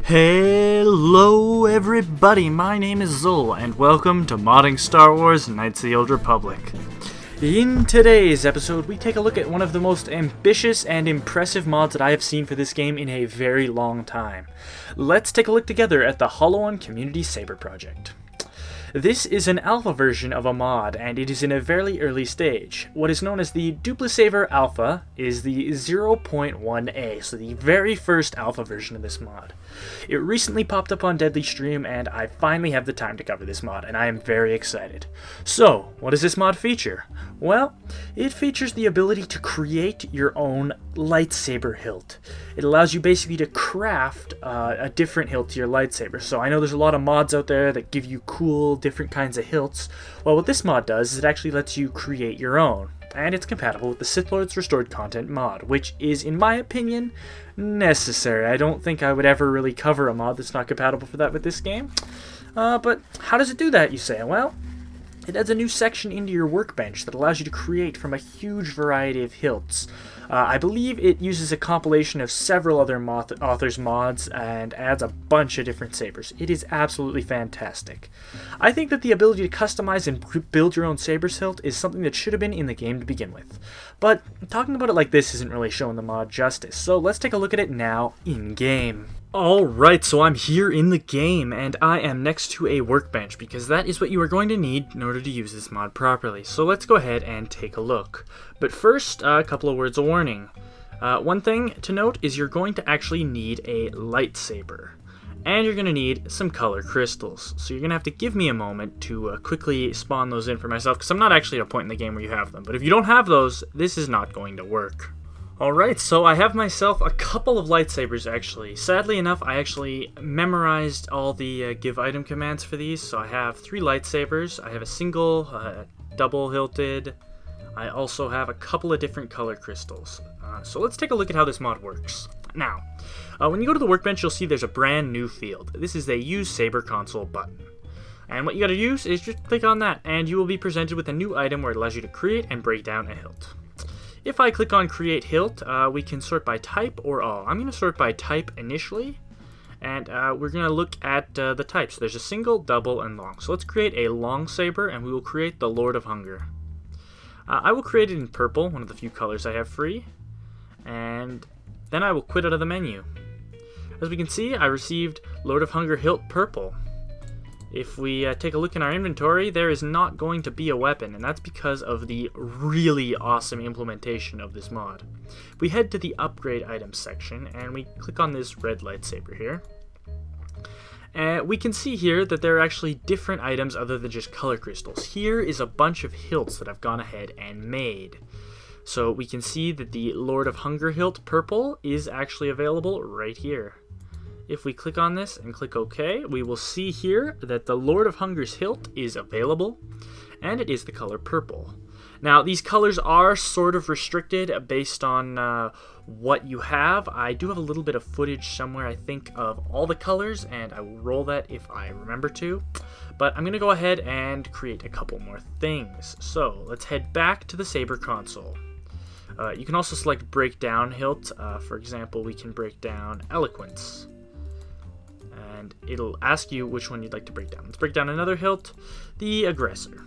Hello everybody, my name is Zul, and welcome to Modding Star Wars Knights of the Old Republic. In today's episode, we take a look at one of the most ambitious and impressive mods that I have seen for this game in a very long time. Let's take a look together at the Holowan Community Saber project. This is an alpha version of a mod, and it is in a very early stage. What is known as the Duplisaber Alpha is the 0.1a, so the very first alpha version of this mod. It recently popped up on Deadly Stream, and I finally have the time to cover this mod, and I am very excited. So, what does this mod feature? Well, it features the ability to create your own lightsaber hilt. It allows you basically to craft a different hilt to your lightsaber. So I know there's a lot of mods out there that give you cool, different kinds of hilts. Well, what this mod does is it actually lets you create your own. And it's compatible with the Sith Lord's Restored Content mod, which is, in my opinion, necessary. I don't think I would ever really cover a mod that's not compatible for that with this game. But how does it do that, you say? Well, it adds a new section into your workbench that allows you to create from a huge variety of hilts. I believe it uses a compilation of several other authors' mods and adds a bunch of different sabers. It is absolutely fantastic. I think that the ability to customize and build your own saber's hilt is something that should have been in the game to begin with. But talking about it like this isn't really showing the mod justice, so let's take a look at it now in-game. Alright, so I'm here in the game, and I am next to a workbench, because that is what you are going to need in order to use this mod properly. So let's go ahead and take a look. But first, a couple of words of warning. One thing to note is you're going to actually need a lightsaber. And you're going to need some color crystals. So you're going to have to give me a moment to quickly spawn those in for myself, because I'm not actually at a point in the game where you have them. But if you don't have those, this is not going to work. Alright, so I have myself a couple of lightsabers actually. Sadly enough, I actually memorized all the give item commands for these, so I have 3 lightsabers. I have a single, double hilted. I also have a couple of different color crystals. So let's take a look at how this mod works. Now, when you go to the workbench, you'll see there's a brand new field. This is a Use Saber Console button. And what you gotta use is just click on that, and you will be presented with a new item where it allows you to create and break down a hilt. If I click on Create Hilt, we can sort by type or all. I'm going to sort by type initially, and we're going to look at the types. There's a single, double, and long. So let's create a long saber, and we will create the Lord of Hunger. I will create it in purple, one of the few colors I have free, and then I will quit out of the menu. As we can see, I received Lord of Hunger Hilt Purple. If we take a look in our inventory, there is not going to be a weapon, and that's because of the really awesome implementation of this mod. We head to the upgrade items section, and we click on this red lightsaber here. And we can see here that there are actually different items other than just color crystals. Here is a bunch of hilts that I've gone ahead and made. So we can see that the Lord of Hunger Hilt Purple is actually available right here. If we click on this and click OK, we will see here that the Lord of Hunger's hilt is available, and it is the color purple. Now, these colors are sort of restricted based on what you have. I do have a little bit of footage somewhere, I think, of all the colors, and I will roll that if I remember to. But I'm going to go ahead and create a couple more things. So, let's head back to the Saber console. You can also select Breakdown Hilt. For example, we can break down Eloquence. And it'll ask you which one you'd like to break down. Let's break down another hilt, the Aggressor.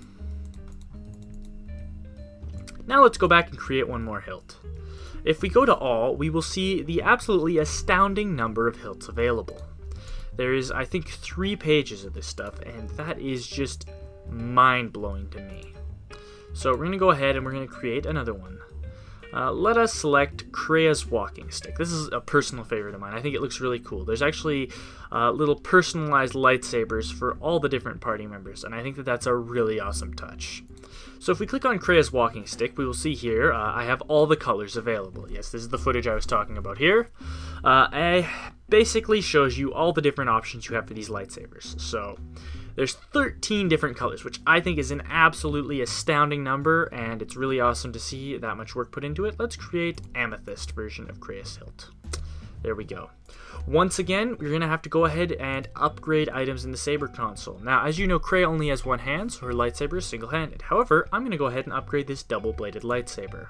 Now let's go back and create one more hilt. If we go to all, we will see the absolutely astounding number of hilts available. There is, I think, 3 pages of this stuff, and that is just mind-blowing to me. So we're going to go ahead and we're going to create another one. Let us select Krea's walking stick. This is a personal favorite of mine. I think it looks really cool. There's actually little personalized lightsabers for all the different party members, and I think that that's a really awesome touch. So if we click on Krea's walking stick, we will see here I have all the colors available. Yes, this is the footage I was talking about here. It basically shows you all the different options you have for these lightsabers. So there's 13 different colors, which I think is an absolutely astounding number, and it's really awesome to see that much work put into it. Let's create Amethyst version of Krea's hilt. There we go. Once again, we're going to have to go ahead and upgrade items in the Saber console. Now, as you know, Krea only has one hand, so her lightsaber is single-handed. However, I'm going to go ahead and upgrade this double-bladed lightsaber.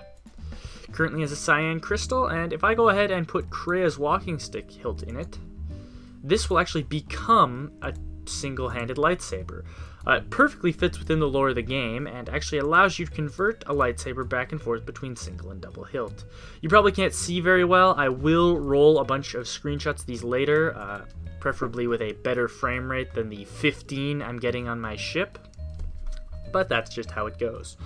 Currently has a cyan crystal, and if I go ahead and put Krea's walking stick hilt in it, this will actually become a single-handed lightsaber. It perfectly fits within the lore of the game and actually allows you to convert a lightsaber back and forth between single and double hilt. You probably can't see very well. I will roll a bunch of screenshots of these later, preferably with a better frame rate than the 15 I'm getting on my ship, but that's just how it goes.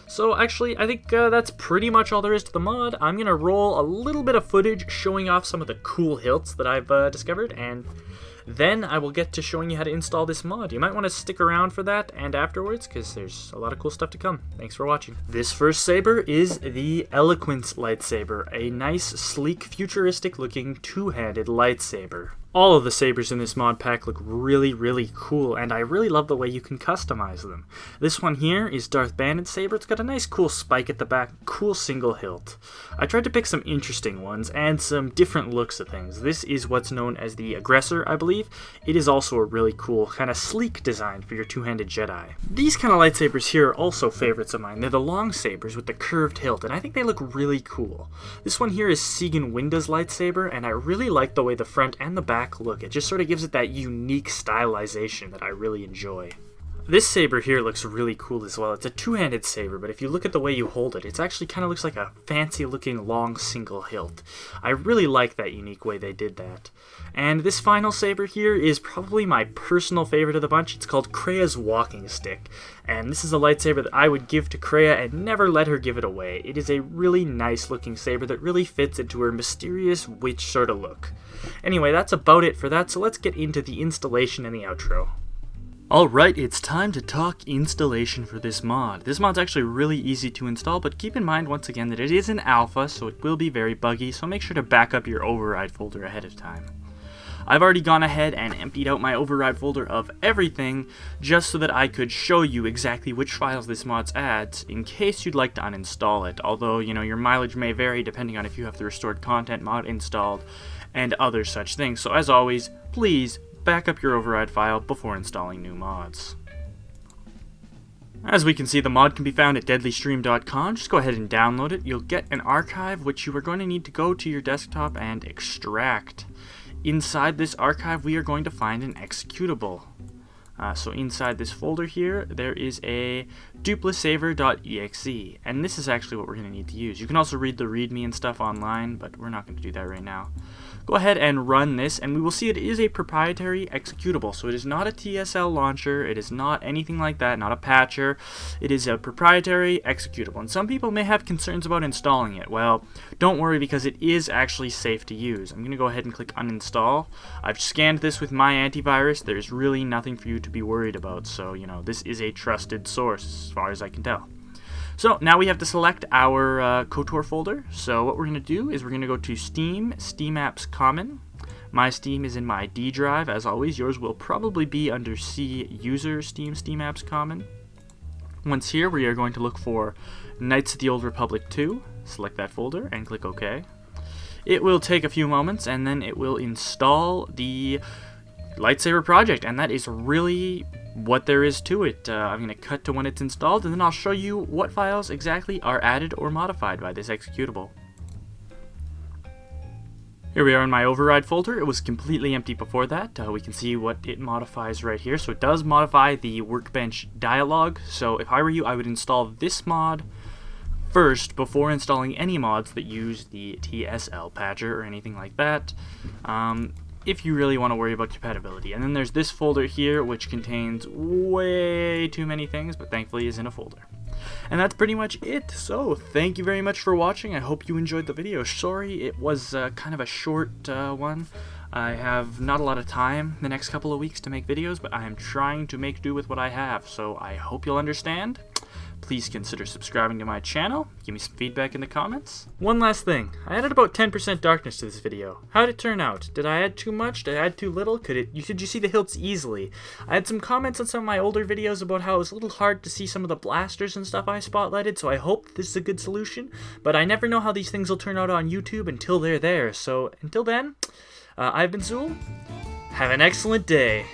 So actually, I think that's pretty much all there is to the mod. I'm going to roll a little bit of footage showing off some of the cool hilts that I've discovered, and then I will get to showing you how to install this mod. You might want to stick around for that and afterwards, because there's a lot of cool stuff to come. Thanks for watching. This first saber is the Eloquence Lightsaber, a nice, sleek, futuristic-looking two-handed lightsaber. All of the sabers in this mod pack look really, really cool, and I really love the way you can customize them. This one here is Darth Bandit's saber. It's got a nice cool spike at the back, cool single hilt. I tried to pick some interesting ones and some different looks of things. This is what's known as the Aggressor, I believe. It is also a really cool, kind of sleek design for your two-handed Jedi. These kind of lightsabers here are also favorites of mine. They're the long sabers with the curved hilt, and I think they look really cool. This one here is Siegen lightsaber, and I really like the way the front and the back look. It just sort of gives it that unique stylization that I really enjoy. This saber here looks really cool as well. It's a two-handed saber, but if you look at the way you hold it, it actually kind of looks like a fancy-looking long single hilt. I really like that unique way they did that. And this final saber here is probably my personal favorite of the bunch. It's called Krea's Walking Stick, and this is a lightsaber that I would give to Krea and never let her give it away. It is a really nice-looking saber that really fits into her mysterious witch sort of look. Anyway, that's about it for that, so let's get into the installation and the outro. Alright, it's time to talk installation for this mod. This mod's actually really easy to install, but keep in mind once again that it is an alpha, so it will be very buggy, so make sure to back up your override folder ahead of time. I've already gone ahead and emptied out my override folder of everything, just so that I could show you exactly which files this mod adds, in case you'd like to uninstall it, although, you know, your mileage may vary depending on if you have the restored content mod installed, and other such things. So as always, please back up your override file before installing new mods. As we can see, the mod can be found at deadlystream.com. Just go ahead and download it. You'll get an archive which you are going to need to go to your desktop and extract. Inside this archive, we are going to find an executable. So inside this folder here, there is a duplisaver.exe, and this is actually what we're going to need to use. You can also read the README and stuff online, but we're not going to do that right now. Go ahead and run this, and we will see it is a proprietary executable. So it is not a TSL launcher, it is not anything like that, not a patcher. It is a proprietary executable, and some people may have concerns about installing it. Well, don't worry, because it is actually safe to use. I'm going to go ahead and click uninstall. I've scanned this with my antivirus. There's really nothing for you to be worried about, so you know, this is a trusted source as far as I can tell. So now we have to select our Kotor folder. So what we're going to do is we're going to go to Steam, Steam Apps Common. My Steam is in my D drive, as always. Yours will probably be under C User Steam, Steam Apps Common. Once here, we are going to look for Knights of the Old Republic 2. Select that folder and click OK. It will take a few moments, and then it will install the lightsaber project, and that is really what there is to it. I'm going to cut to when it's installed, and then I'll show you what files exactly are added or modified by this executable. Here we are in my override folder. It was completely empty before that. We can see what it modifies right here. So it does modify the workbench dialog. So if I were you, I would install this mod first before installing any mods that use the TSL patcher or anything like that. If you really want to worry about compatibility. And then there's this folder here, which contains way too many things, but thankfully is in a folder. And that's pretty much it. So thank you very much for watching. I hope you enjoyed the video. Sorry it was kind of a short one. I have not a lot of time the next couple of weeks to make videos, but I am trying to make do with what I have, so I hope you'll understand. Please consider subscribing to my channel. Give me some feedback in the comments. One last thing. I added about 10% darkness to this video. How did it turn out? Did I add too much? Did I add too little? Could you see the hilts easily? I had some comments on some of my older videos about how it was a little hard to see some of the blasters and stuff I spotlighted, so I hope this is a good solution. But I never know how these things will turn out on YouTube until they're there. So until then, I've been Zool. Have an excellent day.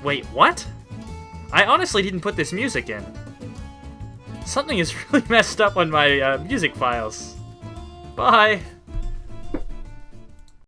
Wait, what? I honestly didn't put this music in. Something is really messed up on my music files. Bye!